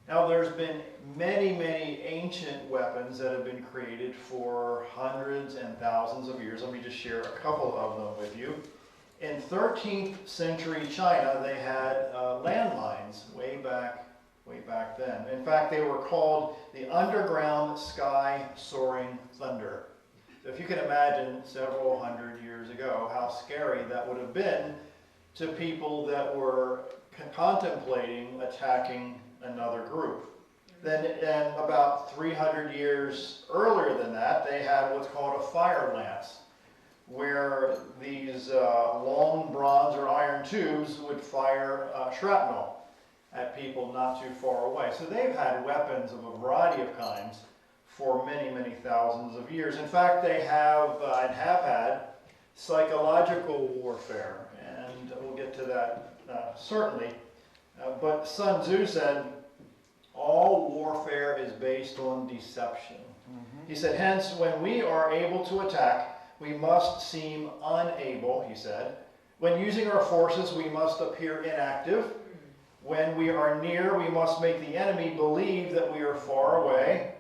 Now, there's been many, many ancient weapons that have been created for hundreds and thousands of years. Let me just share a couple of them with you. In 13th century China, they had landmines way back then. In fact, they were called the underground sky soaring thunder. So if you can imagine several hundred years ago how scary that would have been to people that were contemplating attacking another group. Then about 300 years earlier than that, they had what's called a fire lance, where these long bronze or iron tubes would fire shrapnel at people not too far away. So they've had weapons of a variety of kinds for many, many thousands of years. In fact, they have and have had psychological warfare, and we'll get to that certainly. But Sun Tzu said, all warfare is based on deception. He said, hence, when we are able to attack, we must seem unable, he said. When using our forces, we must appear inactive. When we are near, we must make the enemy believe that we are far away.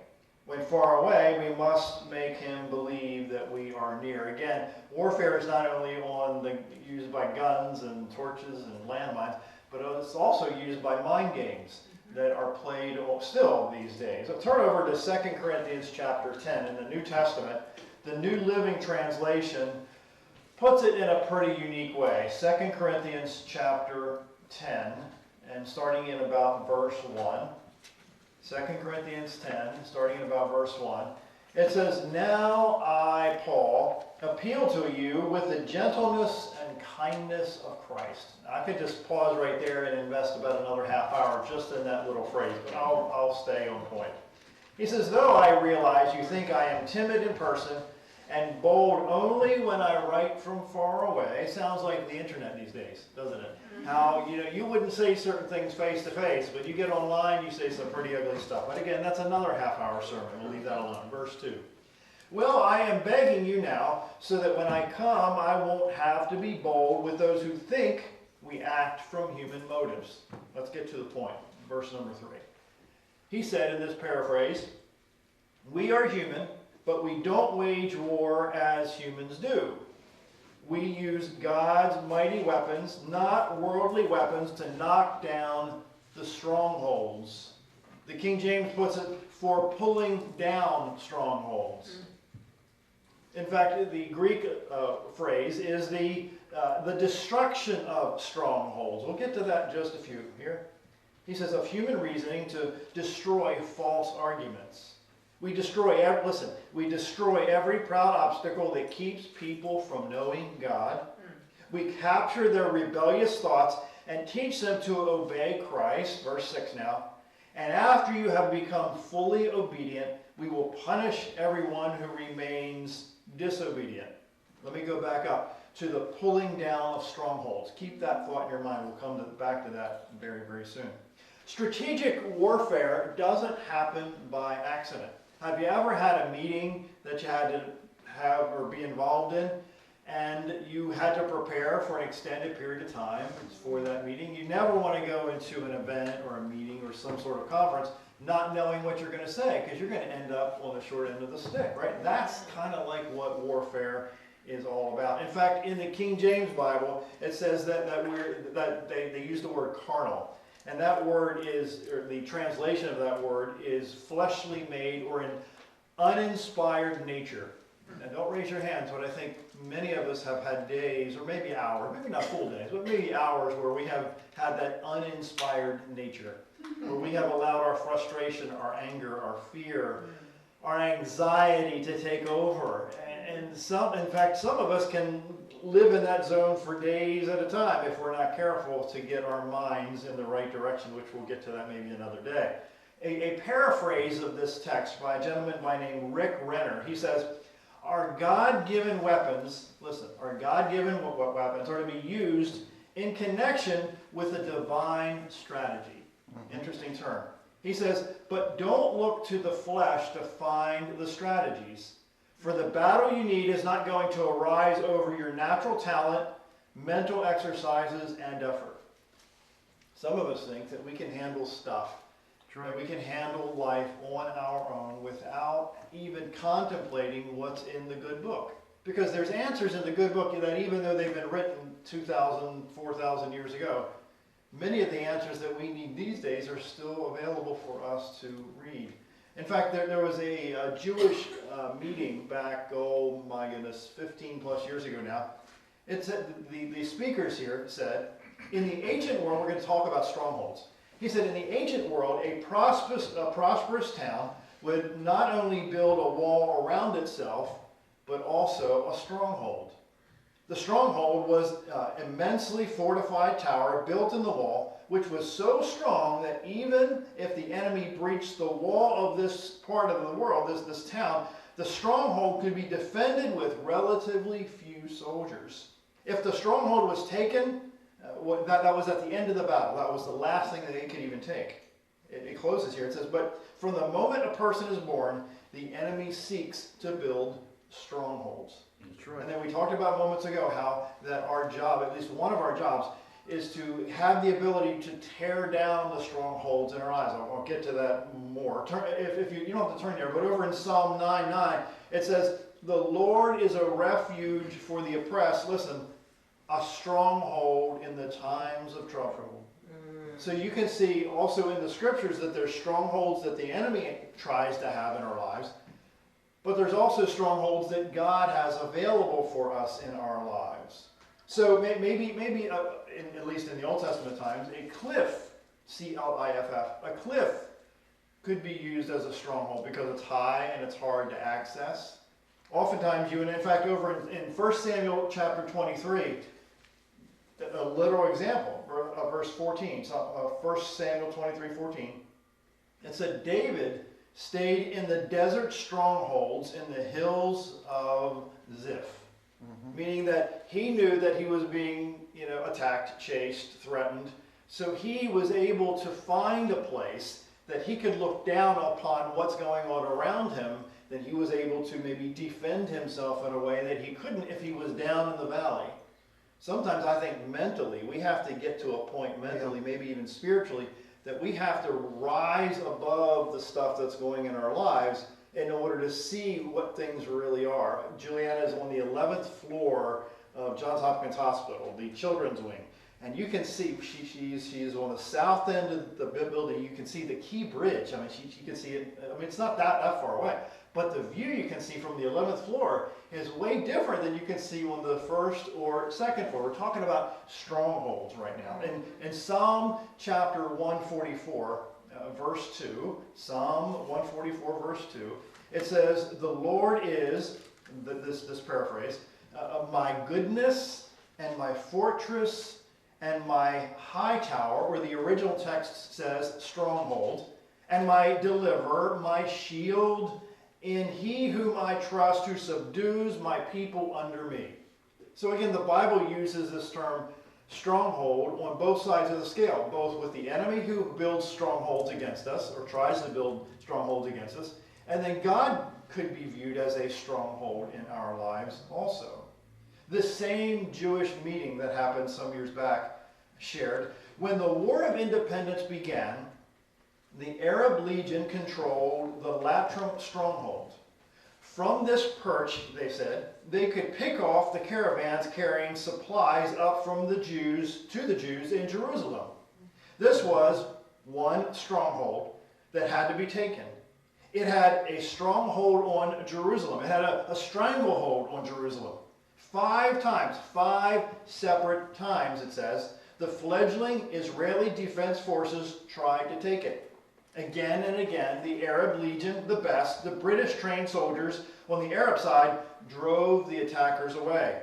When far away, we must make him believe that we are near. Again, warfare is not only used by guns and torches and landmines, but it's also used by mind games that are played still these days. So turn over to 2 Corinthians chapter 10 in the New Testament. The New Living Translation puts it in a pretty unique way. 2 Corinthians chapter 10, and starting in about verse 1. 2 Corinthians 10, starting in about verse 1. It says, now I, Paul, appeal to you with the gentleness and kindness of Christ. I could just pause right there and invest about another half hour just in that little phrase, but I'll stay on point. He says, though I realize you think I am timid in person and bold only when I write from far away. Sounds like the internet these days, doesn't it? How, you wouldn't say certain things face to face, but you get online, you say some pretty ugly stuff. But again, that's another half-hour sermon. We'll leave that alone. Verse 2. Well, I am begging you now, so that when I come, I won't have to be bold with those who think we act from human motives. Let's get to the point. Verse number 3. He said in this paraphrase, we are human, but we don't wage war as humans do. We use God's mighty weapons, not worldly weapons, to knock down the strongholds. The King James puts it for pulling down strongholds. In fact, the Greek phrase is the destruction of strongholds. We'll get to that in just a few here. He says of human reasoning to destroy false arguments. We destroy every proud obstacle that keeps people from knowing God. We capture their rebellious thoughts and teach them to obey Christ. Verse 6 now. And after you have become fully obedient, we will punish everyone who remains disobedient. Let me go back up to the pulling down of strongholds. Keep that thought in your mind. We'll come back to that very, very soon. Strategic warfare doesn't happen by accident. Have you ever had a meeting that you had to have or be involved in, and you had to prepare for an extended period of time for that meeting? You never want to go into an event or a meeting or some sort of conference not knowing what you're going to say, because you're going to end up on the short end of the stick, right? That's kind of like what warfare is all about. In fact, in the King James Bible, it says that they use the word carnal. And that word is, or the translation of that word is fleshly made or an uninspired nature. Now don't raise your hands, but I think many of us have had days, or maybe hours, maybe not full days, but maybe hours where we have had that uninspired nature, where we have allowed our frustration, our anger, our fear, our anxiety to take over. And in fact, some of us can live in that zone for days at a time if we're not careful to get our minds in the right direction, which we'll get to that maybe another day. A paraphrase of this text by a gentleman by name Rick Renner. He says, our God-given weapons, listen, our God-given weapons are to be used in connection with a divine strategy. Interesting term. He says, but don't look to the flesh to find the strategies. For the battle you need is not going to arise over your natural talent, mental exercises, and effort. Some of us think that we can handle stuff That we can handle life on our own without even contemplating what's in the good book. Because there's answers in the good book that even though they've been written 2,000, 4,000 years ago, many of the answers that we need these days are still available for us to read. In fact, there was a Jewish meeting back, oh my goodness, 15 plus years ago now. It said, the speakers here said, in the ancient world, we're going to talk about strongholds. He said, in the ancient world, a prosperous town would not only build a wall around itself, but also a stronghold. The stronghold was an immensely fortified tower built in the wall, which was so strong that even if the enemy breached the wall of this part of the world, this town, the stronghold could be defended with relatively few soldiers. If the stronghold was taken, that was at the end of the battle. That was the last thing that they could even take. It closes here. It says, but from the moment a person is born, the enemy seeks to build strongholds. That's right. And then we talked about moments ago how that our job, at least one of our jobs, is to have the ability to tear down the strongholds in our lives. I'll get to that more. If you don't have to turn there, but over in Psalm 9:9, it says, the Lord is a refuge for the oppressed. Listen, a stronghold in the times of trouble. So you can see also in the scriptures that there's strongholds that the enemy tries to have in our lives, but there's also strongholds that God has available for us in our lives. So maybe at least in the Old Testament times, a cliff, C-L-I-F-F, a cliff could be used as a stronghold because it's high and it's hard to access. Oftentimes and in fact over in 1 Samuel chapter 23, a literal example, verse 14, 1 Samuel 23:14, it said, David stayed in the desert strongholds in the hills of Ziph. Meaning that he knew that he was being, attacked, chased, threatened. So he was able to find a place that he could look down upon what's going on around him, that he was able to maybe defend himself in a way that he couldn't if he was down in the valley. Sometimes I think mentally, we have to get to a point mentally, maybe even spiritually, that we have to rise above the stuff that's going in our lives in order to see what things really are. Juliana is on the 11th floor of Johns Hopkins Hospital, the children's wing. And you can see, she's on the south end of the building. You can see the Key Bridge. I mean, she can see it. I mean, it's not that far away. But the view you can see from the 11th floor is way different than you can see on the first or second floor. We're talking about strongholds right now. In Psalm chapter 144, verse 2, Psalm 144, verse 2, it says, the Lord is, this paraphrase, my goodness and my fortress and my high tower, or the original text says stronghold, and my deliverer, my shield, in he whom I trust, who subdues my people under me. So again, the Bible uses this term stronghold on both sides of the scale, both with the enemy who builds strongholds against us, or tries to build strongholds against us, and then God could be viewed as a stronghold in our lives also. This same Jewish meeting that happened some years back shared, when the War of Independence began, the Arab Legion controlled the Latram stronghold. From this perch, they said, they could pick off the caravans carrying supplies up from the Jews to the Jews in Jerusalem. This was one stronghold that had to be taken. It had a stronghold on Jerusalem. It had a stranglehold on Jerusalem. 5 times, 5 separate times, it says, the fledgling Israeli defense forces tried to take it. Again and again, the Arab Legion, the best, the British trained soldiers on the Arab side drove the attackers away.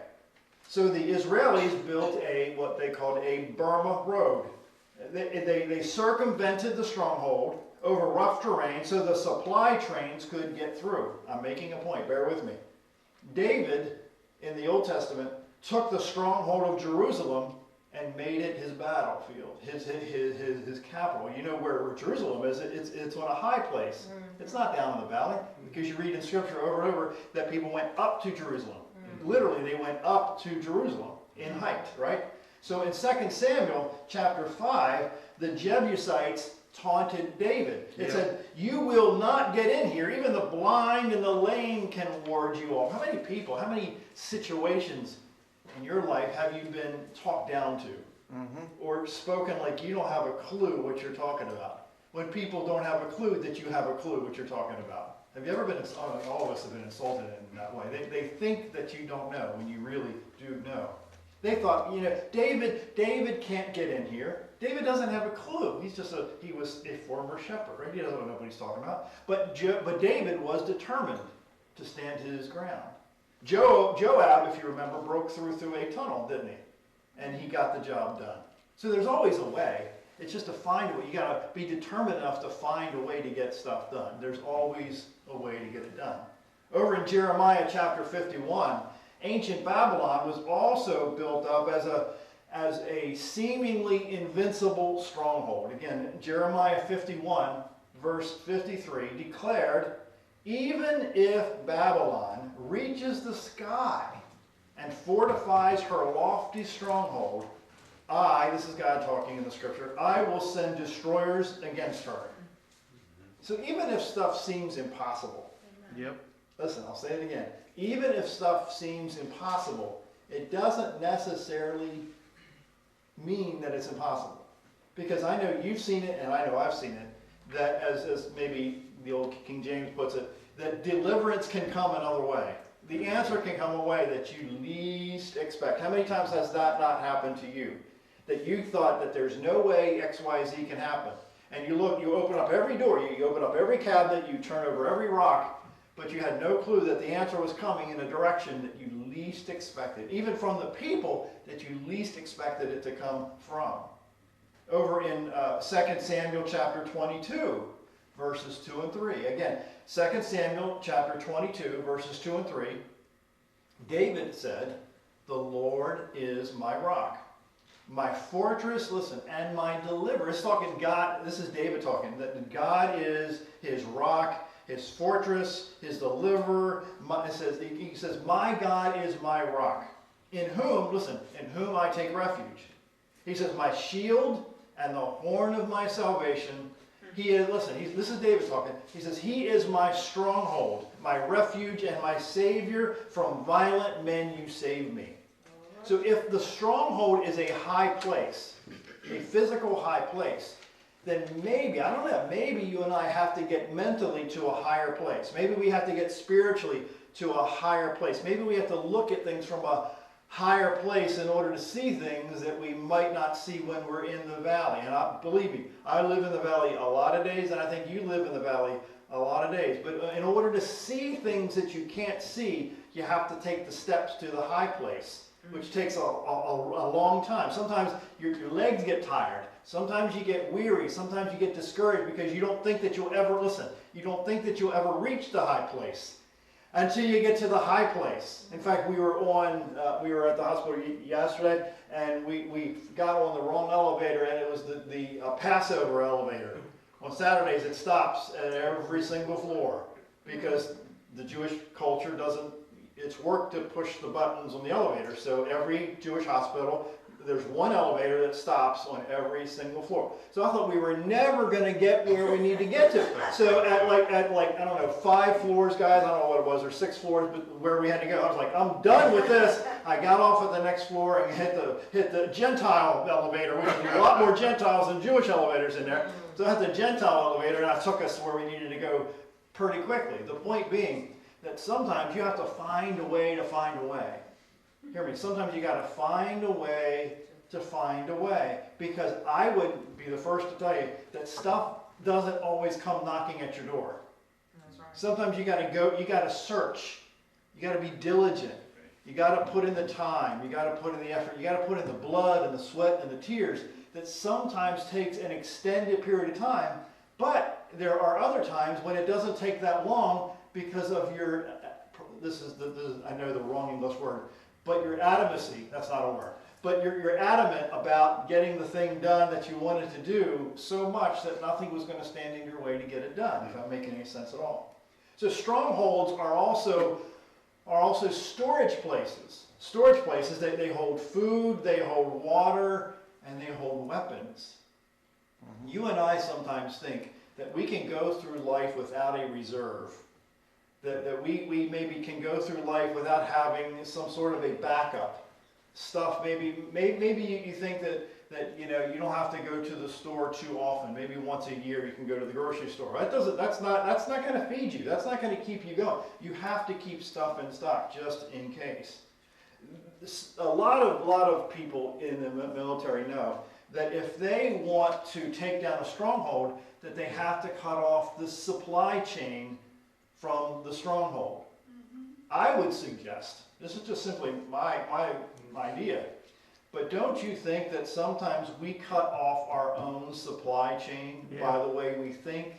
So the Israelis built what they called a Burma road. They circumvented the stronghold over rough terrain so the supply trains could get through. I'm making a point, bear with me. David, in the Old Testament, took the stronghold of Jerusalem and made it his battlefield, his capital. You know where Jerusalem is, it's on a high place. It's not down in the valley, because you read in Scripture over and over that people went up to Jerusalem. Literally, they went up to Jerusalem in height, right? So in 2 Samuel chapter 5, the Jebusites taunted David. It said, you will not get in here. Even the blind and the lame can ward you off. How many people, how many situations in your life have you been talked down to? Or spoken like you don't have a clue what you're talking about? When people don't have a clue that you have a clue what you're talking about. Have you ever been, all of us have been insulted in that way. They think that you don't know when you really do know. They thought, David can't get in here. David doesn't have a clue. He was a former shepherd, right? He doesn't know what he's talking about. But David was determined to stand his ground. Joab, if you remember, broke through a tunnel, didn't he? And he got the job done. So there's always a way. It's just to find a way. You got to be determined enough to find a way to get stuff done. There's always a way to get it done. Over in Jeremiah chapter 51, ancient Babylon was also built up as a seemingly invincible stronghold. Again, Jeremiah 51, verse 53, declared, even if Babylon reaches the sky and fortifies her lofty stronghold, this is God talking in the scripture, I will send destroyers against her. So even if stuff seems impossible, listen, I'll say it again. Even if stuff seems impossible, it doesn't necessarily mean that it's impossible. Because I know you've seen it, and I know I've seen it, that as maybe the old King James puts it, that deliverance can come another way. The answer can come a way that you least expect. How many times has that not happened to you? That you thought that there's no way X, Y, Z can happen. And you open up every door, you open up every cabinet, you turn over every rock, but you had no clue that the answer was coming in a direction that you least expected, even from the people that you least expected it to come from. Over in 2 Samuel chapter 22, verses 2 and 3. Again, 2 Samuel chapter 22, verses 2 and 3. David said, the Lord is my rock, my fortress, listen, and my deliverer. It's talking God, this is David talking, that God is his rock, his fortress, his deliverer. He says, my God is my rock, in whom I take refuge. He says, my shield and the horn of my salvation. He is, this is David talking. He says, he is my stronghold, my refuge, and my savior. From violent men you save me. So if the stronghold is a high place, a physical high place, then maybe, I don't know, maybe you and I have to get mentally to a higher place. Maybe we have to get spiritually to a higher place. Maybe we have to look at things from a higher place in order to see things that we might not see when we're in the valley. And believe me, I live in the valley a lot of days, and I think you live in the valley a lot of days. But in order to see things that you can't see, you have to take the steps to the high place, which takes a long time. Sometimes your legs get tired. Sometimes you get weary. Sometimes you get discouraged because you don't think that you'll ever, you don't think that you'll ever reach the high place until you get to the high place. In fact, we were at the hospital yesterday, and we got on the wrong elevator, and it was the Passover elevator. On Saturdays, it stops at every single floor because the Jewish culture doesn't, it's work to push the buttons on the elevator. So every Jewish hospital, there's one elevator that stops on every single floor. So I thought we were never going to get where we need to get to. So at like I don't know, 5 floors, guys, I don't know what it was, or 6 floors, but where we had to go, I was like, I'm done with this. I got off at the next floor and hit the Gentile elevator, which is a lot more Gentiles than Jewish elevators in there. So I hit the Gentile elevator, and that took us where we needed to go pretty quickly. The point being that sometimes you have to find a way to find a way. Hear me, sometimes you got to find a way to find a way. Because I would be the first to tell you that stuff doesn't always come knocking at your door. That's right. Sometimes you got to go, you got to search. You got to be diligent. You got to put in the time. You got to put in the effort. You got to put in the blood and the sweat and the tears that sometimes takes an extended period of time. But there are other times when it doesn't take that long because of your, this is I know the wrong English word, but your adamancy, that's not a word, but you're adamant about getting the thing done that you wanted to do so much that nothing was going to stand in your way to get it done, if I'm making any sense at all. So strongholds are also storage places. Storage places, they hold food, they hold water, and they hold weapons. You and I sometimes think that we can go through life without a reserve. That we maybe can go through life without having some sort of a backup stuff. Maybe you think that you know you don't have to go to the store too often. Maybe once a year you can go to the grocery store. That's not going to feed you. That's not going to keep you going. You have to keep stuff in stock just in case. A lot of people in the military know that if they want to take down a stronghold, that they have to cut off the supply chain from the stronghold. I would suggest, this is just simply my idea, but don't you think that sometimes we cut off our own supply chain by the way we think,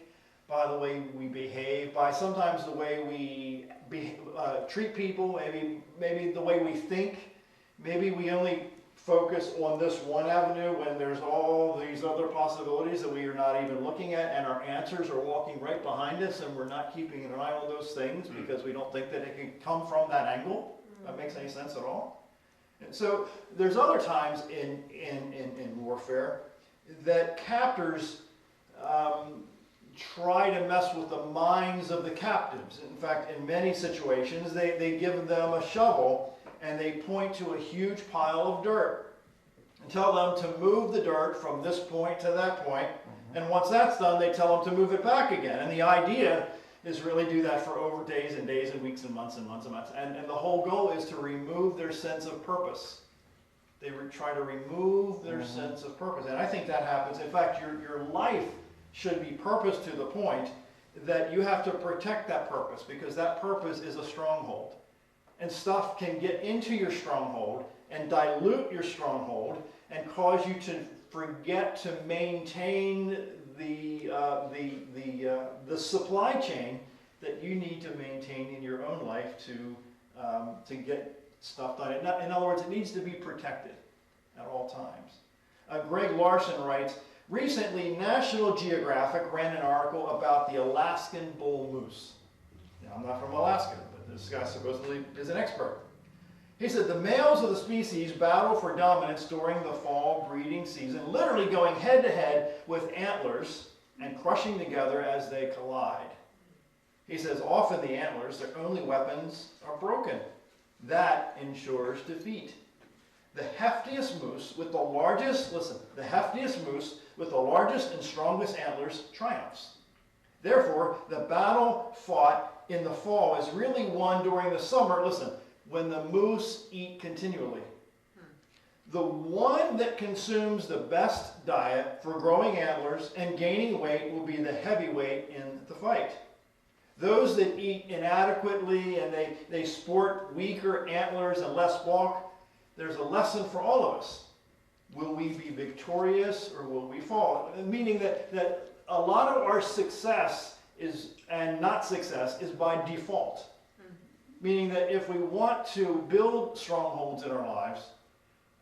by the way we behave, by sometimes the way we treat people, maybe the way we think. Maybe we only focus on this one avenue when there's all these other possibilities that we are not even looking at, and our answers are walking right behind us, and we're not keeping an eye on those things because we don't think that it can come from that angle. That makes any sense at all? And so there's other times in warfare that captors try to mess with the minds of the captives. In fact, in many situations, they give them a shovel and they point to a huge pile of dirt and tell them to move the dirt from this point to that point. And once that's done, they tell them to move it back again. And the idea is really do that for over days and days and weeks and months and months and months. And the whole goal is to remove their sense of purpose. They try to remove their sense of purpose. And I think that happens. In fact, your life should be purposed to the point that you have to protect that purpose, because that purpose is a stronghold. And stuff can get into your stronghold and dilute your stronghold and cause you to forget to maintain the supply chain that you need to maintain in your own life to get stuff done. In other words, it needs to be protected at all times. Greg Larson writes, recently National Geographic ran an article about the Alaskan bull moose. Now, I'm not from Alaska, but this guy supposedly is an expert. He said the males of the species battle for dominance during the fall breeding season, literally going head to head with antlers and crushing together as they collide. He says often the antlers, their only weapons, are broken. That ensures defeat. The heftiest moose with the largest, the heftiest moose with the largest and strongest antlers triumphs. Therefore, the battle fought in the fall is really won during the summer, when the moose eat continually. The one that consumes the best diet for growing antlers and gaining weight will be the heavyweight in the fight. Those that eat inadequately and they sport weaker antlers and less bulk, there's a lesson for all of us. Will we be victorious or will we fall? Meaning that a lot of our success and not success is by default. Meaning that if we want to build strongholds in our lives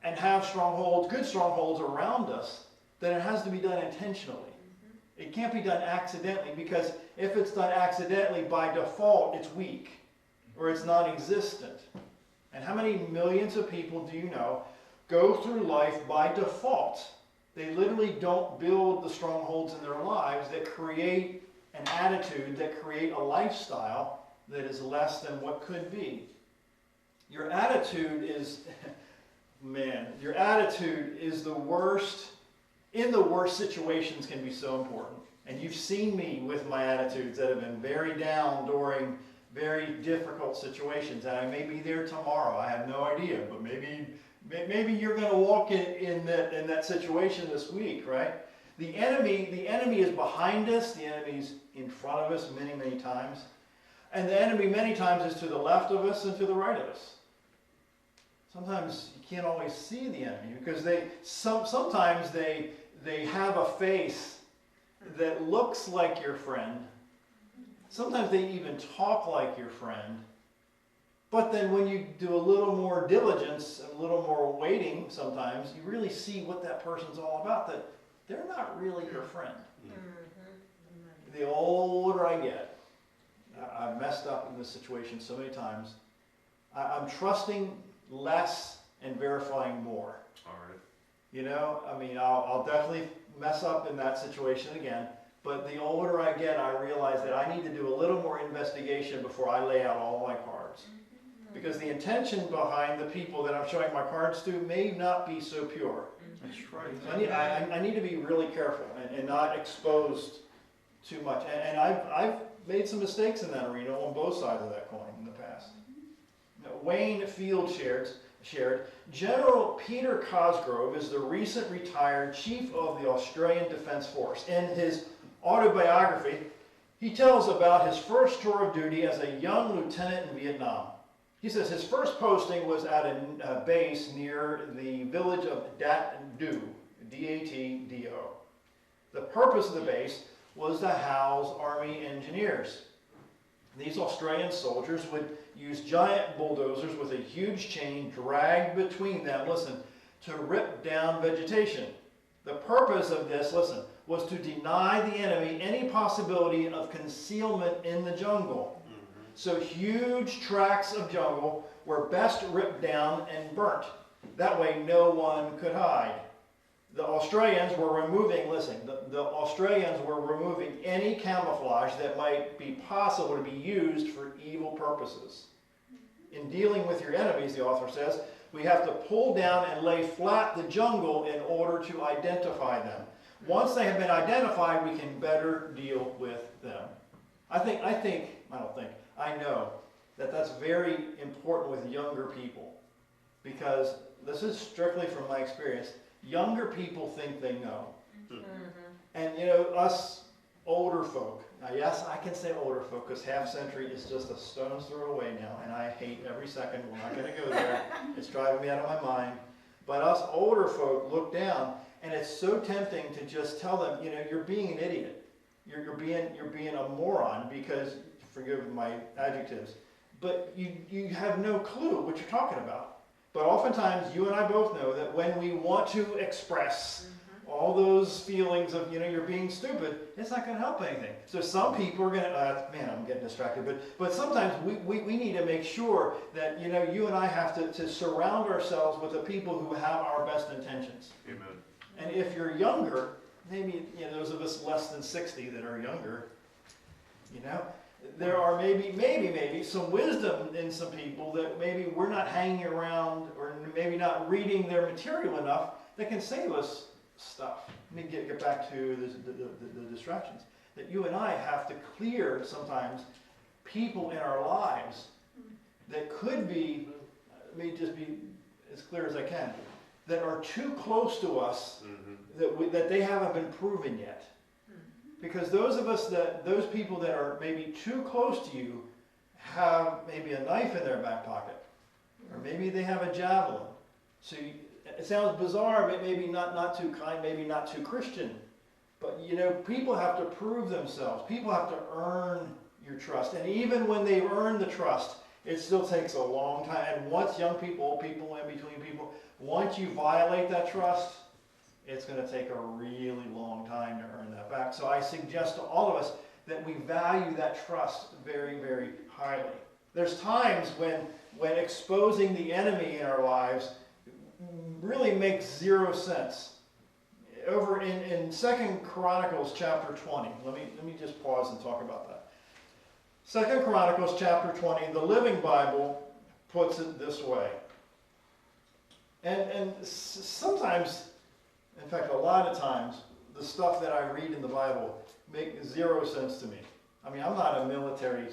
and have strongholds, good strongholds around us, then it has to be done intentionally. It can't be done accidentally, because if it's done accidentally, by default, it's weak or it's non-existent. And how many millions of people do you know go through life by default? They literally don't build the strongholds in their lives that create an attitude, that create a lifestyle that is less than what could be. Your attitude is, your attitude is the worst, in the worst situations can be so important. And you've seen me with my attitudes that have been very down during very difficult situations. And I may be there tomorrow, I have no idea, but maybe you're going to walk in that situation this week, right? The enemy is behind us, the enemy's in front of us many, many times. And the enemy many times is to the left of us and to the right of us. Sometimes you can't always see the enemy because sometimes they have a face that looks like your friend. Sometimes they even talk like your friend. But then when you do a little more diligence and a little more waiting, sometimes you really see what that person's all about, that they're not really your friend. The older I get, I've messed up in this situation so many times. I'm trusting less and verifying more. All right. You know, I mean, I'll definitely mess up in that situation again. But the older I get, I realize that I need to do a little more investigation before I lay out all my cards. Because the intention behind the people that I'm showing my cards to may not be so pure. That's right. So I need to be really careful and not exposed too much. And I've made some mistakes in that arena on both sides of that coin in the past. Now, Wayne Field shared, General Peter Cosgrove is the recent retired chief of the Australian Defence Force. In his autobiography, he tells about his first tour of duty as a young lieutenant in Vietnam. He says his first posting was at a base near the village of Dat Do, D-A-T-D-O. The purpose of the base was to house Army engineers. These Australian soldiers would use giant bulldozers with a huge chain dragged between them, listen, to rip down vegetation. The purpose of this, listen, was to deny the enemy any possibility of concealment in the jungle. So huge tracts of jungle were best ripped down and burnt. That way no one could hide. The Australians were removing, listen, the Australians were removing any camouflage that might be possible to be used for evil purposes. In dealing with your enemies, the author says, we have to pull down and lay flat the jungle in order to identify them. Once they have been identified, we can better deal with them. I know that that's very important with younger people, because this is strictly from my experience. Younger people think they know. And you know, us older folk, now yes, I can say older folk because half century is just a stone's throw away now, and I hate every second. We're not going to go there. It's driving me out of my mind. But us older folk look down, and it's so tempting to just tell them, you know, you're being an idiot. You're being a moron because, forgive my adjectives, but you have no clue what you're talking about. But oftentimes, you and I both know that when we want to express all those feelings of, you know, you're being stupid, it's not going to help anything. So some people are going to, man, I'm getting distracted, but sometimes we need to make sure that, you know, you and I have to surround ourselves with the people who have our best intentions. Amen. And if you're younger, maybe, you know, those of us less than 60 that are younger, you know, there are maybe some wisdom in some people that maybe we're not hanging around or maybe not reading their material enough that can save us stuff. Let me get back to the distractions. That you and I have to clear sometimes people in our lives that could be, let me just be as clear as I can, that are too close to us that they haven't been proven yet. Because those people that are maybe too close to you have maybe a knife in their back pocket. Or maybe they have a javelin. So it sounds bizarre, but maybe not too kind, maybe not too Christian. But you know, people have to prove themselves. People have to earn your trust. And even when they've earned the trust, it still takes a long time. And once young people, old people, in between people, once you violate that trust, it's going to take a really long time to earn that back. So I suggest to all of us that we value that trust very, very highly. There's times when exposing the enemy in our lives really makes zero sense. Over in 2 Chronicles chapter 20, let me just pause and talk about that. 2 Chronicles chapter 20, the Living Bible puts it this way. And sometimes, in fact, a lot of times, the stuff that I read in the Bible makes zero sense to me. I mean, I'm not a military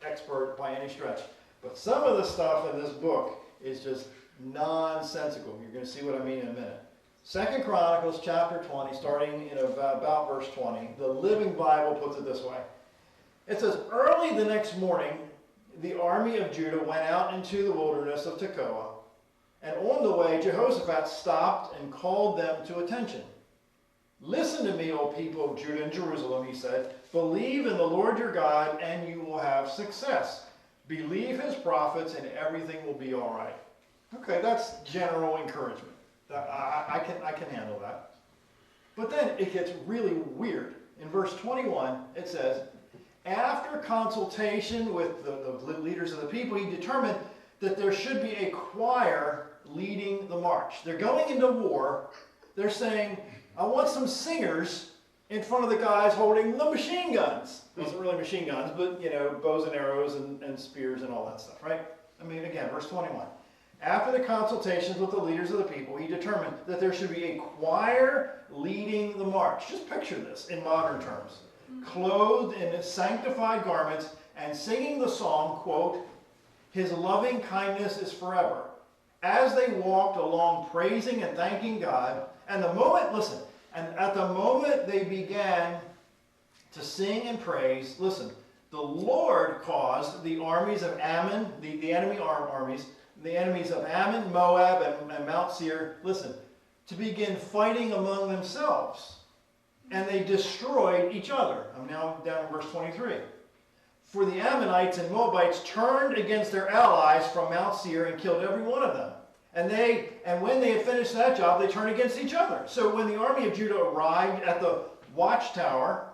expert by any stretch, but some of the stuff in this book is just nonsensical. You're going to see what I mean in a minute. 2 Chronicles chapter 20, starting in about verse 20, the Living Bible puts it this way. It says, early the next morning, the army of Judah went out into the wilderness of Tekoa. And on the way, Jehoshaphat stopped and called them to attention. Listen to me, O people of Judah and Jerusalem, he said. Believe in the Lord your God, and you will have success. Believe his prophets, and everything will be all right. Okay, that's general encouragement. I can handle that. But then it gets really weird. In verse 21, it says, after consultation with the leaders of the people, he determined that there should be a choir leading the march. They're going into war. They're saying, I want some singers in front of the guys holding the machine guns. It wasn't really machine guns, but, bows and arrows and spears and all that stuff, right? I mean, again, verse 21. After the consultations with the leaders of the people, he determined that there should be a choir leading the march. Just picture this in modern terms. Clothed in sanctified garments and singing the song, quote, "His loving kindness is forever." As they walked along praising and thanking God, and at the moment they began to sing and praise, listen, the Lord caused the armies of Ammon, the enemy armies, the enemies of Ammon, Moab, and Mount Seir, listen, to begin fighting among themselves. And they destroyed each other. I'm now down in verse 23. For the Ammonites and Moabites turned against their allies from Mount Seir and killed every one of them. And when they had finished that job, they turned against each other. So when the army of Judah arrived at the watchtower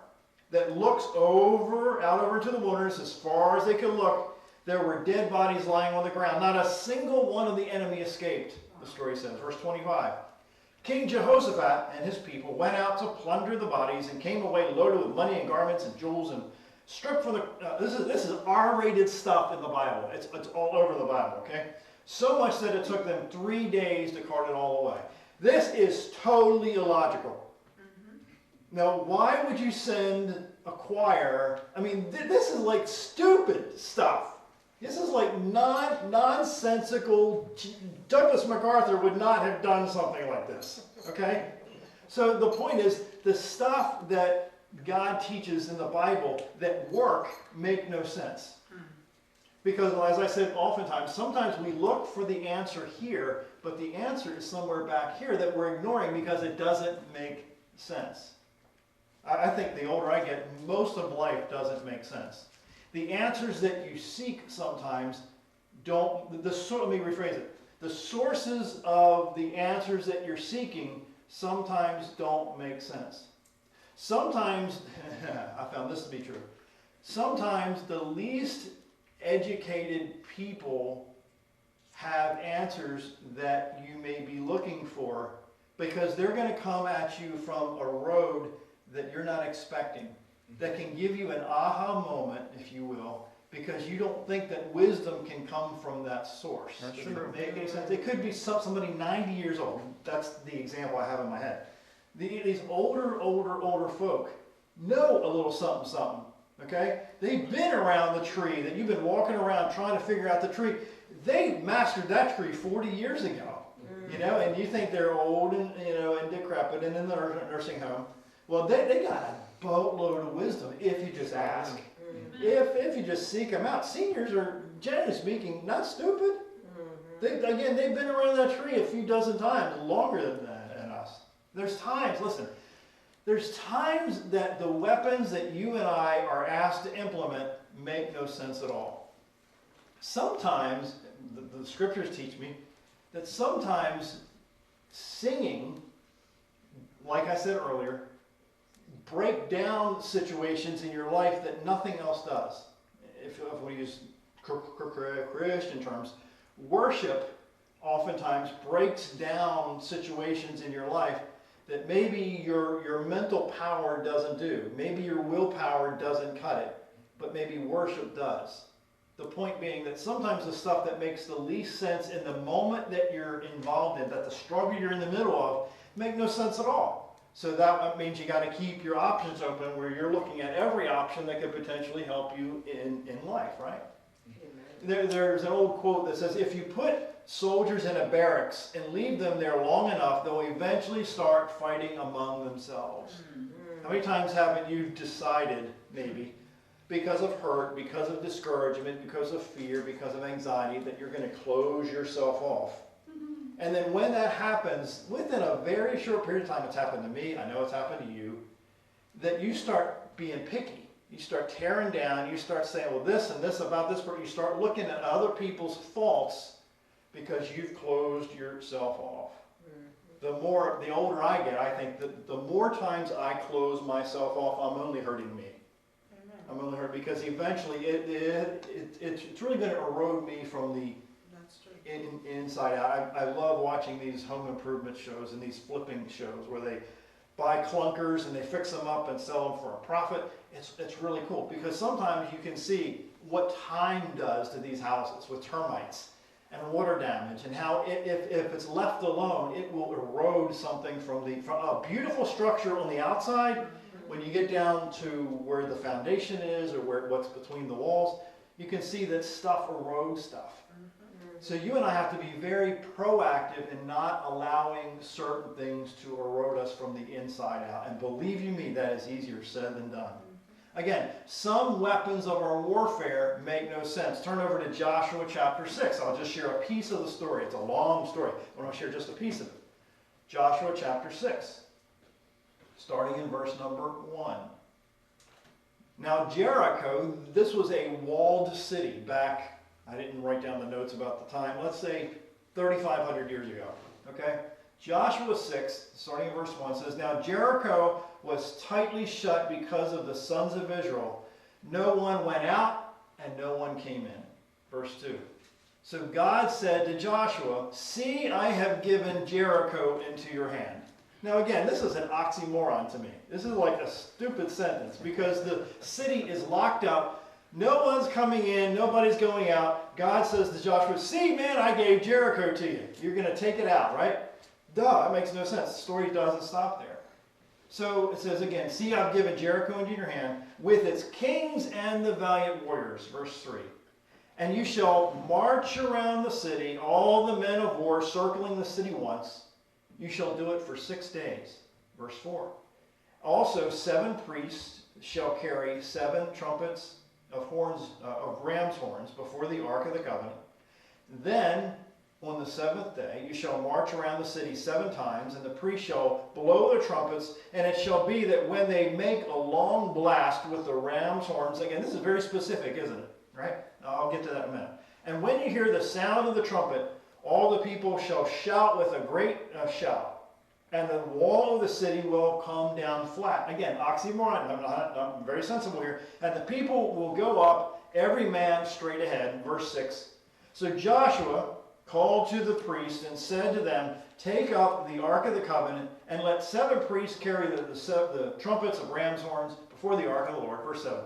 that looks out over to the wilderness as far as they could look, there were dead bodies lying on the ground. Not a single one of the enemy escaped, the story says. Verse 25. King Jehoshaphat and his people went out to plunder the bodies and came away loaded with money and garments and jewels and stripped from the... this is R-rated stuff in the Bible. It's all over the Bible, okay? So much that it took them 3 days to cart it all away. This is totally illogical. Now, why would you send a choir? I mean, this is like stupid stuff. This is like nonsensical. Douglas MacArthur would not have done something like this. Okay? So the point is, the stuff that God teaches in the Bible that work make no sense. Because, as I said oftentimes, sometimes we look for the answer here, but the answer is somewhere back here that we're ignoring because it doesn't make sense. I think the older I get, most of life doesn't make sense. The answers that you seek sometimes don't, let me rephrase it. The sources of the answers that you're seeking sometimes don't make sense. Sometimes, I found this to be true, sometimes the least educated people have answers that you may be looking for because they're going to come at you from a road that you're not expecting, that can give you an aha moment, if you will, because you don't think that wisdom can come from that source. Does it make any sense? It could be somebody 90 years old. That's the example I have in my head. These older folk know a little something, something. Okay? They've been around the tree that you've been walking around trying to figure out the tree. They mastered that tree 40 years ago. And you think they're old and decrepit and in the nursing home. Well, they got a boatload of wisdom if you just ask. If you just seek them out. Seniors are, generally speaking, not stupid. They've been around that tree a few dozen times, longer than us. There's times that the weapons that you and I are asked to implement make no sense at all. Sometimes, the scriptures teach me, that sometimes singing, like I said earlier, break down situations in your life that nothing else does. If we use Christian terms, worship oftentimes breaks down situations in your life that maybe your mental power doesn't do. Maybe your willpower doesn't cut it, but maybe worship does. The point being that sometimes the stuff that makes the least sense in the moment that you're involved in, that the struggle you're in the middle of, make no sense at all. So that means you got to keep your options open where you're looking at every option that could potentially help you in life, right? There's an old quote that says, if you put soldiers in a barracks and leave them there long enough, they'll eventually start fighting among themselves. How many times haven't you decided, maybe, because of hurt, because of discouragement, because of fear, because of anxiety, that you're going to close yourself off? And then when that happens, within a very short period of time, it's happened to me, I know it's happened to you, that you start being picky. You start tearing down, you start saying, well, this and this about this, but you start looking at other people's faults because you've closed yourself off. The older I get, I think that the more times I close myself off, I'm only hurting me. I'm only hurting because eventually it's really going to erode me from the inside out. I love watching these home improvement shows and these flipping shows where buy clunkers and they fix them up and sell them for a profit. It's really cool because sometimes you can see what time does to these houses with termites and water damage, and how if it's left alone, it will erode something from a beautiful structure on the outside. When you get down to where the foundation is or what's between the walls, you can see that stuff erodes stuff. So you and I have to be very proactive in not allowing certain things to erode us from the inside out. And believe you me, that is easier said than done. Again, some weapons of our warfare make no sense. Turn over to Joshua chapter 6. I'll just share a piece of the story. It's a long story. I want to share just a piece of it. Joshua chapter 6, starting in verse number 1. Now Jericho, this was a walled city back, I didn't write down the notes about the time, let's say 3,500 years ago. Okay? Joshua 6, starting in verse 1, says, Now Jericho was tightly shut because of the sons of Israel. No one went out and no one came in. Verse 2. So God said to Joshua, See, I have given Jericho into your hand. Now again, this is an oxymoron to me. This is like a stupid sentence because the city is locked up. No one's coming in. Nobody's going out. God says to Joshua, See, man, I gave Jericho to you. You're going to take it out, right? Duh, that makes no sense. The story doesn't stop there. So it says again, See, I've given Jericho into your hand with its kings and the valiant warriors. Verse 3. And you shall march around the city, all the men of war circling the city once. You shall do it for 6 days. Verse 4. Also 7 priests shall carry 7 trumpets of horns, of ram's horns before the ark of the covenant. Then on the 7th day you shall march around the city 7 times, and the priests shall blow their trumpets, and it shall be that when they make a long blast with the ram's horns, again, this is very specific, isn't it? Right? I'll get to that in a minute. And when you hear the sound of the trumpet, all the people shall shout with a great shout, and the wall of the city will come down flat. Again, oxymoron. I'm very sensible here. And the people will go up, every man straight ahead. Verse 6. So Joshua called to the priests and said to them, Take up the ark of the covenant, and let 7 priests carry the trumpets of ram's horns before the ark of the Lord. Verse 7.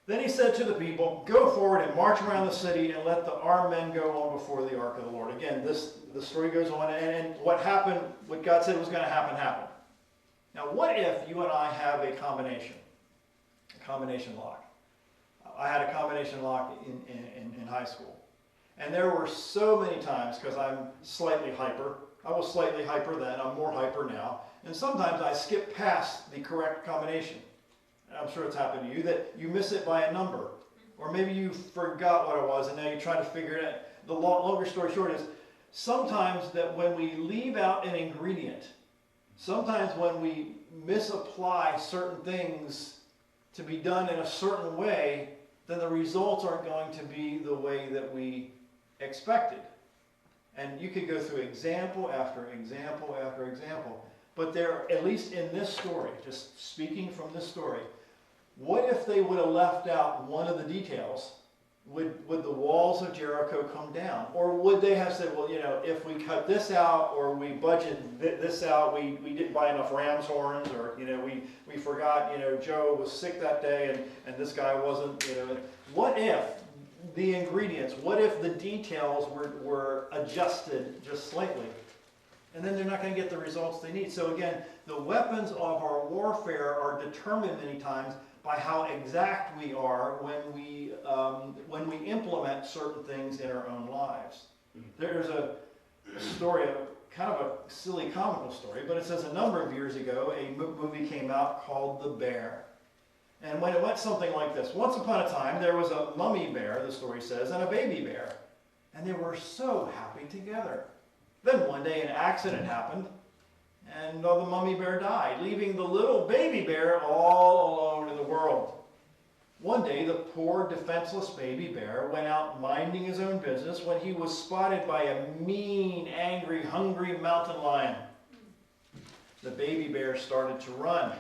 Then he said to the people, Go forward and march around the city, and let the armed men go on before the ark of the Lord. Again, the story goes on, and what happened, what God said was going to happen, happened. Now, what if you and I have a combination lock? I had a combination lock in high school. And there were so many times, because I'm slightly hyper, I was slightly hyper then, I'm more hyper now, and sometimes I skip past the correct combination. I'm sure it's happened to you, that you miss it by a number. Or maybe you forgot what it was and now you try to figure it out. The longer story short is, sometimes that when we leave out an ingredient, sometimes when we misapply certain things to be done in a certain way, then the results aren't going to be the way that we expected. And you could go through example after example after example. But there, at least in this story, just speaking from this story, what if they would have left out one of the details? Would the walls of Jericho come down? Or would they have said, well, you know, if we cut this out, or we budget this out, we didn't buy enough ram's horns, or, you know, we forgot, you know, Joe was sick that day and this guy wasn't, you know. What if the ingredients, what if the details were adjusted just slightly? And then they're not going to get the results they need. So again, the weapons of our warfare are determined many times by how exact we are when we implement certain things in our own lives. There's a story, kind of a silly comical story, but it says a number of years ago, a movie came out called The Bear. And when it went something like this, once upon a time there was a mummy bear, the story says, and a baby bear. And they were so happy together. Then one day an accident happened, and the mummy bear died, leaving the little baby bear all alone in the world. One day, the poor, defenseless baby bear went out minding his own business when he was spotted by a mean, angry, hungry mountain lion. The baby bear started to run.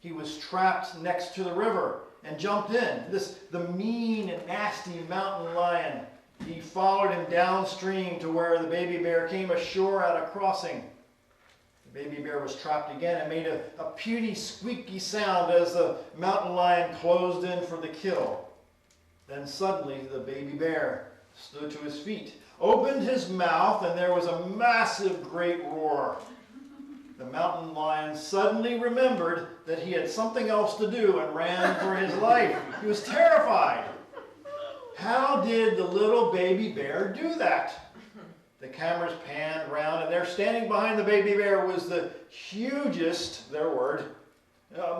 He was trapped next to the river and jumped in. The mean and nasty mountain lion, he followed him downstream to where the baby bear came ashore at a crossing. Baby bear was trapped again and made a puny, squeaky sound as the mountain lion closed in for the kill. Then suddenly the baby bear stood to his feet, opened his mouth, and there was a massive, great roar. The mountain lion suddenly remembered that he had something else to do and ran for his life. He was terrified. How did the little baby bear do that? The cameras panned around, and there standing behind the baby bear was the hugest, their word,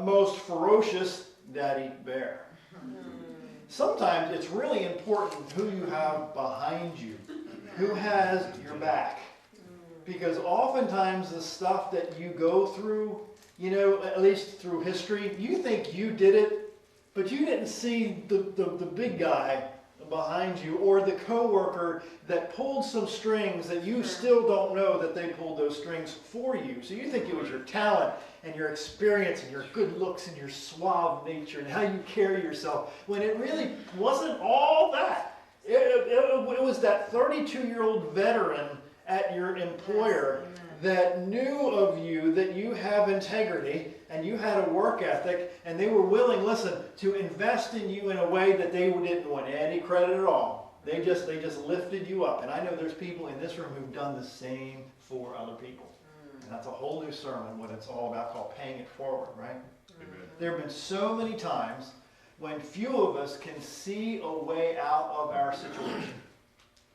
most ferocious daddy bear. Sometimes it's really important who you have behind you, who has your back. Because oftentimes the stuff that you go through, you know, at least through history, you think you did it, but you didn't see the big guy behind you, or the coworker that pulled some strings that you still don't know that they pulled those strings for you. So you think it was your talent and your experience and your good looks and your suave nature and how you carry yourself, when it really wasn't all that. It was that 32-year-old veteran at your employer that knew of you, that you have integrity and you had a work ethic, and they were willing, listen, to invest in you in a way that they didn't want any credit at all. They just lifted you up. And I know there's people in this room who've done the same for other people. And that's a whole new sermon, what it's all about, called paying it forward, right? Amen. There have been so many times when few of us can see a way out of our situation.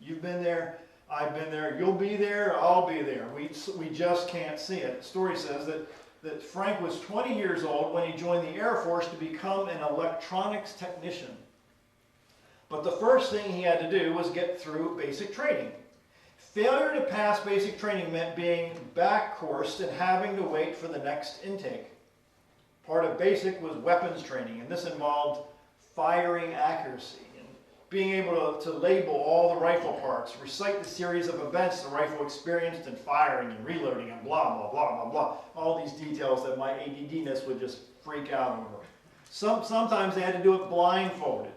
You've been there. I've been there. You'll be there. I'll be there. We just can't see it. The story says that Frank was 20 years old when he joined the Air Force to become an electronics technician. But the first thing he had to do was get through basic training. Failure to pass basic training meant being back-coursed and having to wait for the next intake. Part of basic was weapons training, and this involved firing accuracy, being able to label all the rifle parts, recite the series of events the rifle experienced in firing and reloading and blah, blah, blah, blah, blah. All these details that my ADD-ness would just freak out over. Sometimes they had to do it blindfolded.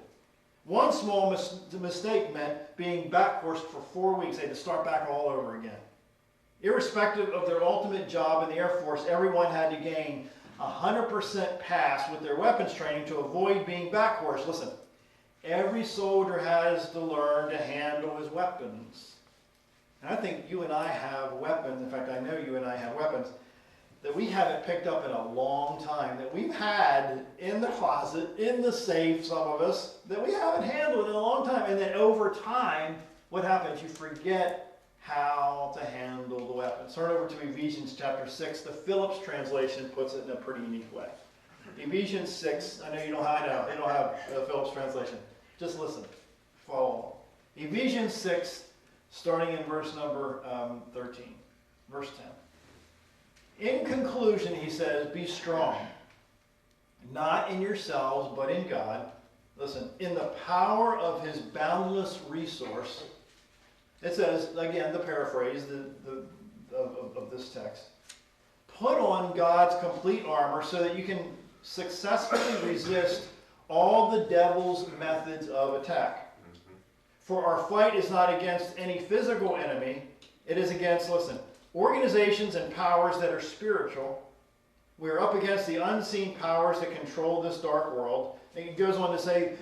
One small mistake meant being back-coursed for 4 weeks. They had to start back all over again. Irrespective of their ultimate job in the Air Force, everyone had to gain 100% pass with their weapons training to avoid being back-coursed. Listen. Every soldier has to learn to handle his weapons. And I think you and I have weapons, in fact I know you and I have weapons, that we haven't picked up in a long time, that we've had in the closet, in the safe, some of us, that we haven't handled in a long time. And then over time, what happens? You forget how to handle the weapons. Turn over to Ephesians chapter 6. The Phillips translation puts it in a pretty unique way. Ephesians 6, I know you don't have the Phillips translation. Just listen, follow. Ephesians 6, starting in verse number 13, verse 10. In conclusion, he says, be strong, not in yourselves, but in God. Listen, in the power of his boundless resource. It says, again, the paraphrase of this text. Put on God's complete armor so that you can successfully resist all the devil's methods of attack. For our fight is not against any physical enemy. It is against, listen, organizations and powers that are spiritual. We are up against the unseen powers that control this dark world. And it goes on to say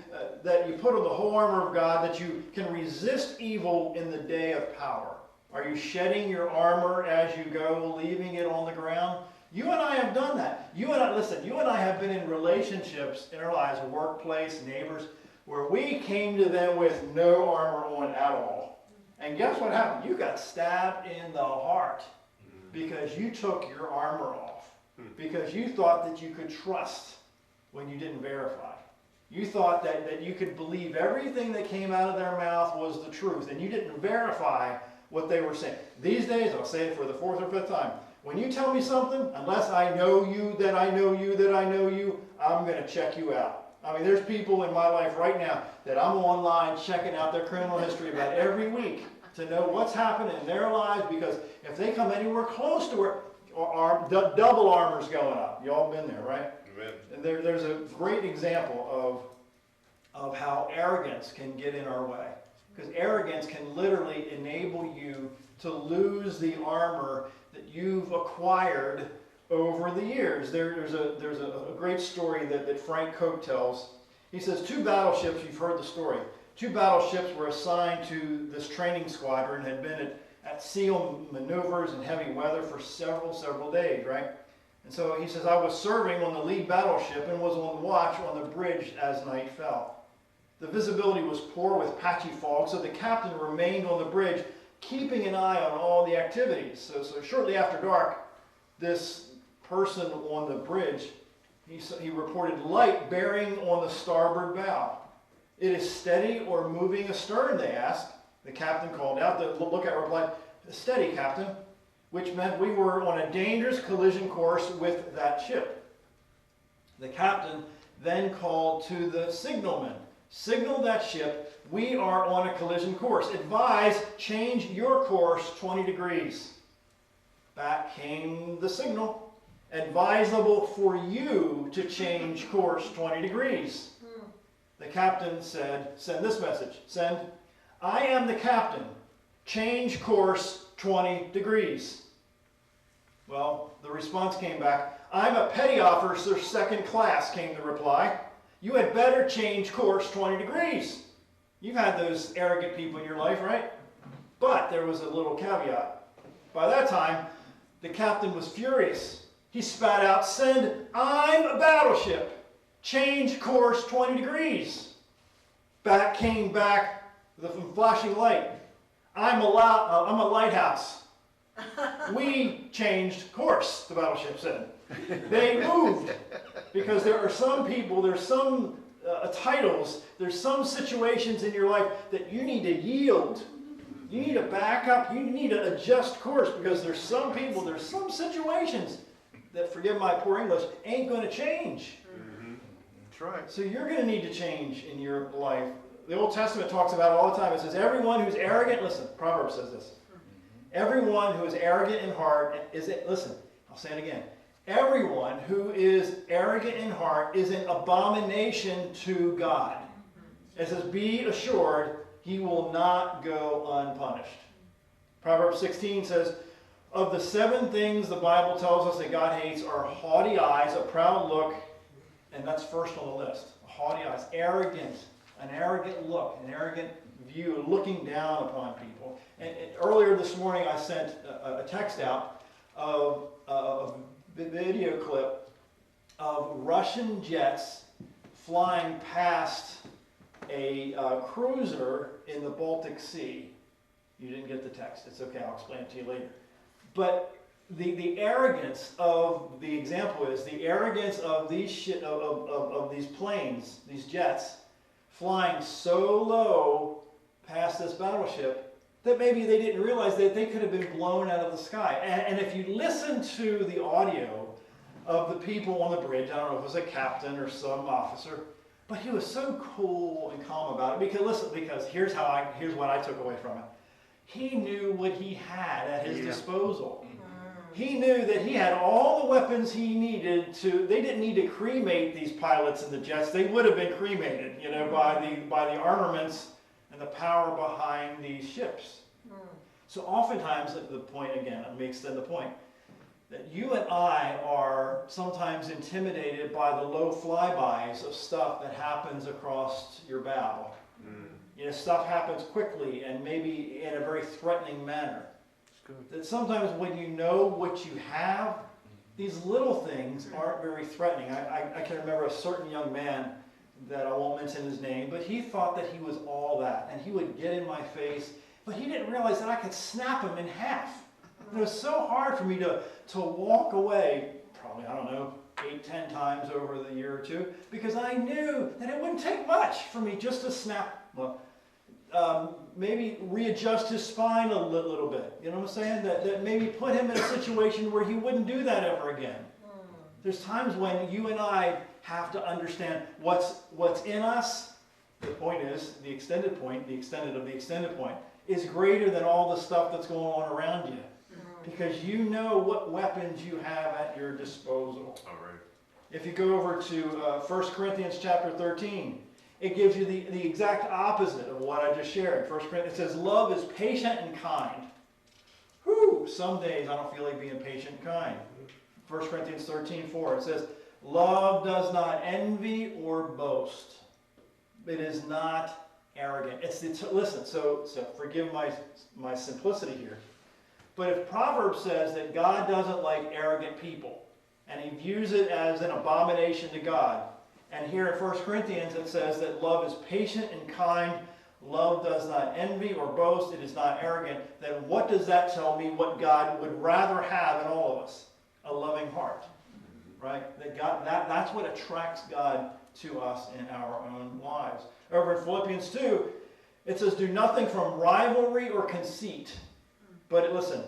that you put on the whole armor of God that you can resist evil in the day of power. Are you shedding your armor as you go, leaving it on the ground? You and I have done that. You and I have been in relationships in our lives, workplace, neighbors, where we came to them with no armor on at all. And guess what happened? You got stabbed in the heart because you took your armor off. Because you thought that you could trust when you didn't verify. You thought that you could believe everything that came out of their mouth was the truth, and you didn't verify what they were saying. These days, I'll say it for the 4th or 5th time, when you tell me something, unless I know you, that I know you, that I know you, I'm going to check you out. I mean, there's people in my life right now that I'm online checking out their criminal history about every week to know what's happening in their lives, because if they come anywhere close to where double armor's going up. You all been there, right? Amen. And there's a great example of how arrogance can get in our way. Because arrogance can literally enable you to lose the armor that you've acquired over the years. There's a great story that Frank Koch tells. He says 2 battleships, you've heard the story, 2 battleships were assigned to this training squadron, had been at SEAL maneuvers and heavy weather for several days, right? And so he says, I was serving on the lead battleship and was on watch on the bridge as night fell. The visibility was poor with patchy fog, so the captain remained on the bridge, keeping an eye on all the activities. So shortly after dark, this person on the bridge, he reported light bearing on the starboard bow. It is steady or moving astern, they asked. The captain called out. The lookout replied, steady, Captain, which meant we were on a dangerous collision course with that ship. The captain then called to the signalman, signal that ship, we are on a collision course. Advise, change your course 20 degrees. Back came the signal. Advisable for you to change course 20 degrees. The captain said, send this message. Send, I am the captain. Change course 20 degrees. Well, the response came back, I'm a petty officer, 2nd class, came the reply. You had better change course 20 degrees. You've had those arrogant people in your life, right? But there was a little caveat. By that time, the captain was furious. He spat out, send, I'm a battleship. Change course 20 degrees. Back came back the flashing light. I'm a lighthouse. We changed course, the battleship said. They moved because there are some people, there's some titles, there's some situations in your life that you need to yield. You need to back up. You need to adjust course because there's some people, there's some situations that, forgive my poor English, ain't going to change. That's right. So you're going to need to change in your life. The Old Testament talks about it all the time. It says, everyone who's arrogant, listen, Proverbs says this. Everyone who is arrogant in heart listen, I'll say it again. Everyone who is arrogant in heart is an abomination to God. It says, be assured he will not go unpunished. Proverbs 16 says, of the 7 things the Bible tells us that God hates are haughty eyes, a proud look, and that's first on the list. Haughty eyes, arrogant, an arrogant look, an arrogant view, looking down upon people. And earlier this morning I sent a text out of a video clip of Russian jets flying past a cruiser in the Baltic Sea. You didn't get the text. It's okay. I'll explain it to you later. But the arrogance of the example is the arrogance of these of these planes, these jets, flying so low past this battleship that maybe they didn't realize that they could have been blown out of the sky. And if you listen to the audio of the people on the bridge, I don't know if it was a captain or some officer, but he was so cool and calm about it. Because here's what I took away from it. He knew what he had at his disposal. He knew that he had all the weapons he needed to. They didn't need to cremate these pilots in the jets. They would have been cremated, by the armaments and the power behind these ships. So oftentimes, the point again, let me extend the point, that you and I are sometimes intimidated by the low flybys of stuff that happens across your bow. Stuff happens quickly and maybe in a very threatening manner. That sometimes when you know what you have, these little things aren't very threatening. I can remember a certain young man that I won't mention his name, but he thought that he was all that, and he would get in my face, but he didn't realize that I could snap him in half. It was so hard for me to walk away, probably, 8-10 times over the year or two, because I knew that it wouldn't take much for me just to snap, maybe readjust his spine a little bit. You know what I'm saying? That maybe put him in a situation where he wouldn't do that ever again. There's times when you and I have to understand what's in us. The point is, the extended point, the extended of the extended point, is greater than all the stuff that's going on around you. Because you know what weapons you have at your disposal. All right. If you go over to 1 Corinthians chapter 13, it gives you the exact opposite of what I just shared. 1 Corinthians, it says, love is patient and kind. Whew, some days I don't feel like being patient and kind. 1 Corinthians 13:4, it says, love does not envy or boast. It is not arrogant. Listen, so forgive my simplicity here. But if Proverbs says that God doesn't like arrogant people, and he views it as an abomination to God, and here in 1 Corinthians it says that love is patient and kind, love does not envy or boast, it is not arrogant, then what does that tell me what God would rather have in all of us? A loving heart. Right? That's what attracts God to us in our own lives. Over in Philippians 2, it says, do nothing from rivalry or conceit. But listen,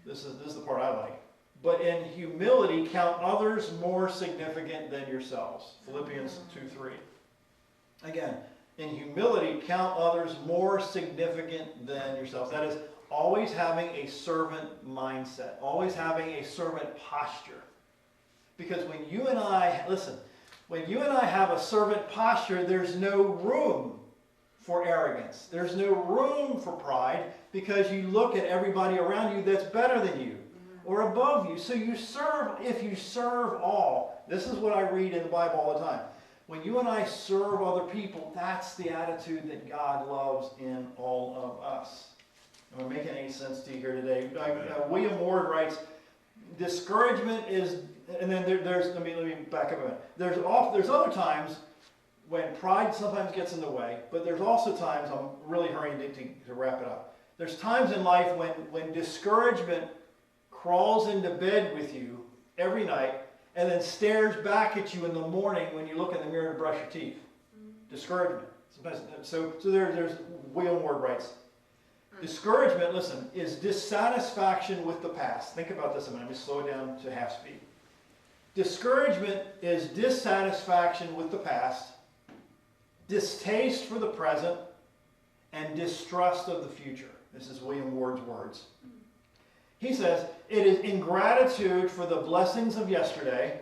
this is the part I like. But in humility, count others more significant than yourselves. Philippians 2:3. Again, in humility, count others more significant than yourselves. That is, always having a servant mindset. Always having a servant posture. Because when you and I have a servant posture, there's no room for arrogance. There's no room for pride because you look at everybody around you that's better than you or above you. So if you serve all, this is what I read in the Bible all the time. When you and I serve other people, that's the attitude that God loves in all of us. Am I making any sense to you here today? William Ward writes, discouragement is, and then let me back up a minute. There's other times when pride sometimes gets in the way, but there's also times, I'm really hurrying to wrap it up. There's times in life when discouragement crawls into bed with you every night and then stares back at you in the morning when you look in the mirror to brush your teeth. Discouragement. So there's William Ward writes, discouragement, listen, is dissatisfaction with the past. Think about this a minute. Let me slow it down to half speed. Discouragement is dissatisfaction with the past, distaste for the present, and distrust of the future. This is William Ward's words. He says, it is ingratitude for the blessings of yesterday,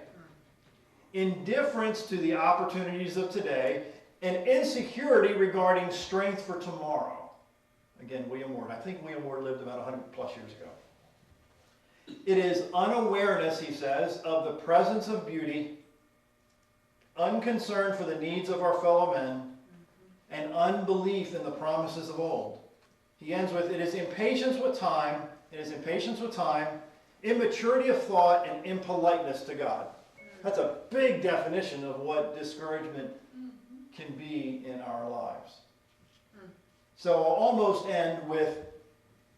indifference to the opportunities of today, and insecurity regarding strength for tomorrow. Again, William Ward. I think William Ward lived about 100 plus years ago. It is unawareness, he says, of the presence of beauty, unconcern for the needs of our fellow men, and unbelief in the promises of old. He ends with, it is impatience with time, immaturity of thought, and impoliteness to God. That's a big definition of what discouragement can be in our lives. So I'll almost end with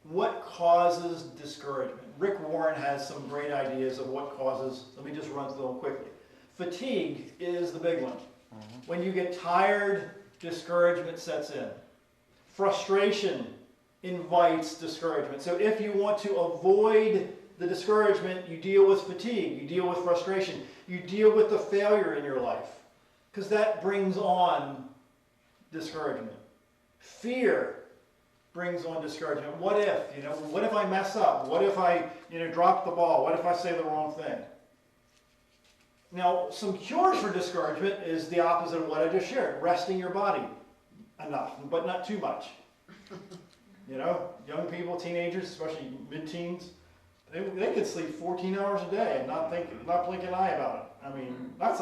what causes discouragement. Rick Warren has some great ideas of what causes, let me just run through them quickly. Fatigue is the big one. When you get tired, discouragement sets in. Frustration invites discouragement. So if you want to avoid the discouragement, you deal with fatigue, you deal with frustration, you deal with the failure in your life, because that brings on discouragement. Fear brings on discouragement. What if I mess up? What if I, drop the ball? What if I say the wrong thing? Now, some cures for discouragement is the opposite of what I just shared. Resting your body enough, but not too much. Young people, teenagers, especially mid-teens, they could sleep 14 hours a day and not blink an eye about it. I mean, that's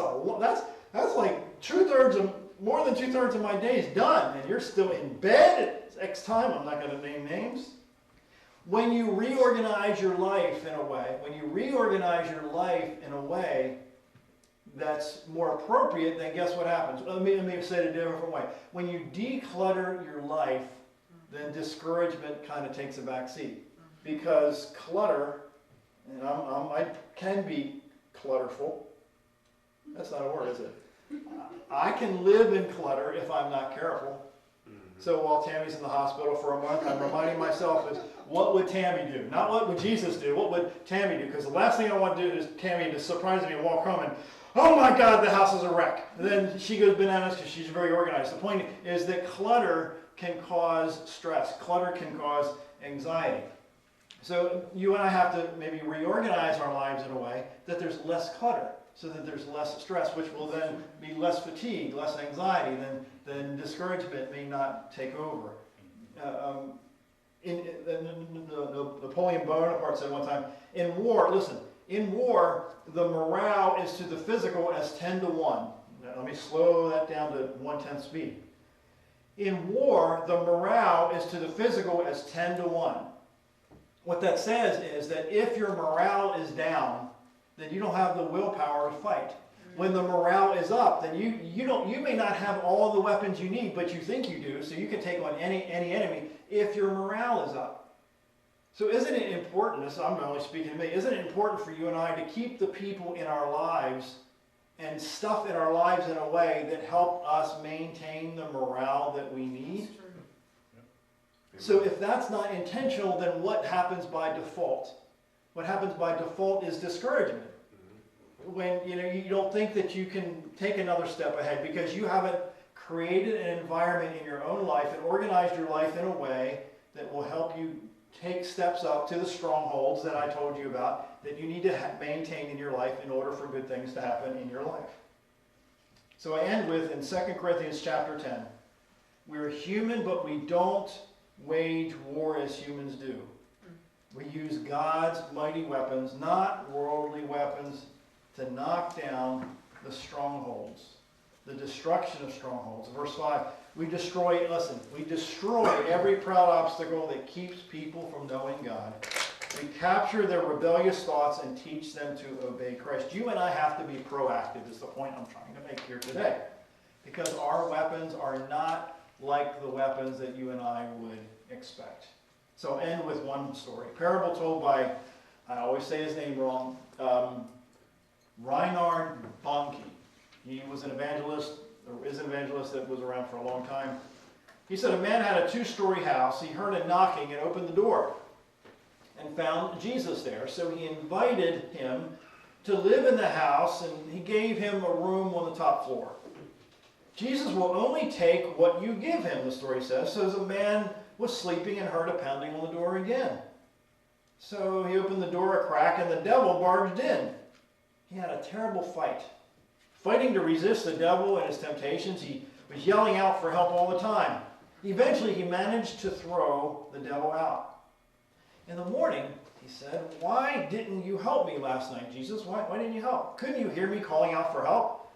like more than 2/3 of my day is done, and you're still in bed at X time. I'm not going to name names. When you reorganize your life in a way, that's more appropriate, then guess what happens? Let me say it a different way. When you declutter your life, then discouragement kind of takes a back seat. Because clutter, and I can be clutterful. That's not a word, is it? I can live in clutter if I'm not careful. So while Tammy's in the hospital for a month, I'm reminding myself is, what would Tammy do? Not what would Jesus do, what would Tammy do? Because the last thing I want to do is Tammy to surprise me and walk home and, oh my God, the house is a wreck. And then she goes bananas because she's very organized. The point is that clutter can cause stress. Clutter can cause anxiety. So you and I have to maybe reorganize our lives in a way that there's less clutter, so that there's less stress, which will then be less fatigue, less anxiety, then then discouragement may not take over. Napoleon Bonaparte said one time, in war, listen, in war, the morale is to the physical as 10 to 1. Now, let me slow that down to 1/10 speed. In war, the morale is to the physical as 10 to 1. What that says is that if your morale is down, then you don't have the willpower to fight. When the morale is up, then you may not have all the weapons you need, but you think you do, so you can take on any enemy if your morale is up. So isn't it important, I'm only speaking to me, isn't it important for you and I to keep the people in our lives and stuff in our lives in a way that help us maintain the morale that we need? So if that's not intentional, then what happens by default? What happens by default is discouragement. When you don't think that you can take another step ahead because you haven't created an environment in your own life and organized your life in a way that will help you take steps up to the strongholds that I told you about that you need to maintain in your life in order for good things to happen in your life. So I end with in 2 Corinthians chapter 10. We're human, but we don't wage war as humans do. We use God's mighty weapons, not worldly weapons, to knock down the strongholds, the destruction of strongholds. Verse 5, we destroy every proud obstacle that keeps people from knowing God. We capture their rebellious thoughts and teach them to obey Christ. You and I have to be proactive is the point I'm trying to make here today. Because our weapons are not like the weapons that you and I would expect. So I'll end with one story. A parable told by, I always say his name wrong, Reinhard Bonnke. He was an evangelist, or is an evangelist that was around for a long time. He said a man had a 2-story house. He heard a knocking and opened the door and found Jesus there. So he invited him to live in the house, and he gave him a room on the top floor. Jesus will only take what you give him, the story says. So the man was sleeping and heard a pounding on the door again. So he opened the door a crack, and the devil barged in. He had a terrible fight. Fighting to resist the devil and his temptations, he was yelling out for help all the time. Eventually, he managed to throw the devil out. In the morning, he said, "Why didn't you help me last night, Jesus? Why didn't you help? Couldn't you hear me calling out for help?"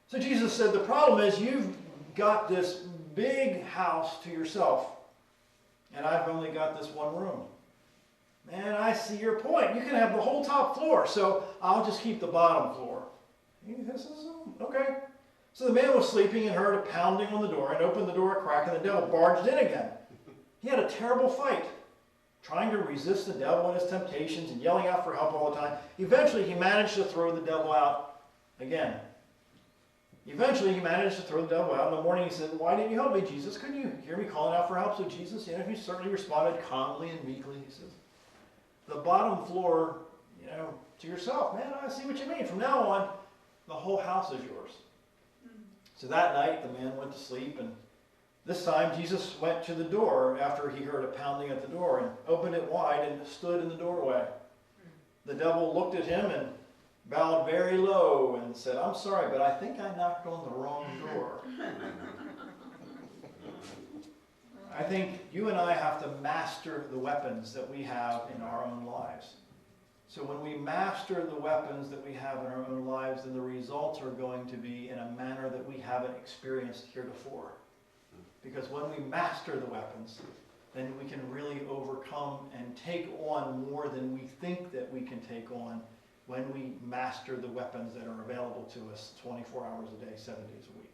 So Jesus said, "The problem is you've got this big house to yourself, and I've only got this one room. Man, I see your point. You can have the whole top floor, so I'll just keep the bottom floor." He says, "Okay." So the man was sleeping and heard a pounding on the door and opened the door a crack, and the devil barged in again. He had a terrible fight, trying to resist the devil and his temptations and yelling out for help all the time. Eventually, he managed to throw the devil out again. In the morning, he said, "Why didn't you help me, Jesus? Couldn't you hear me calling out for help?" So Jesus, he certainly responded calmly and meekly. He says, "The bottom floor, to yourself. Man, I see what you mean. From now on, the whole house is yours." So that night, the man went to sleep, and this time Jesus went to the door after he heard a pounding at the door and opened it wide and stood in the doorway. The devil looked at him and bowed very low and said, "I'm sorry, but I think I knocked on the wrong door." I think you and I have to master the weapons that we have in our own lives. So when we master the weapons that we have in our own lives, then the results are going to be in a manner that we haven't experienced heretofore. Because when we master the weapons, then we can really overcome and take on more than we think that we can take on when we master the weapons that are available to us 24 hours a day, 7 days a week.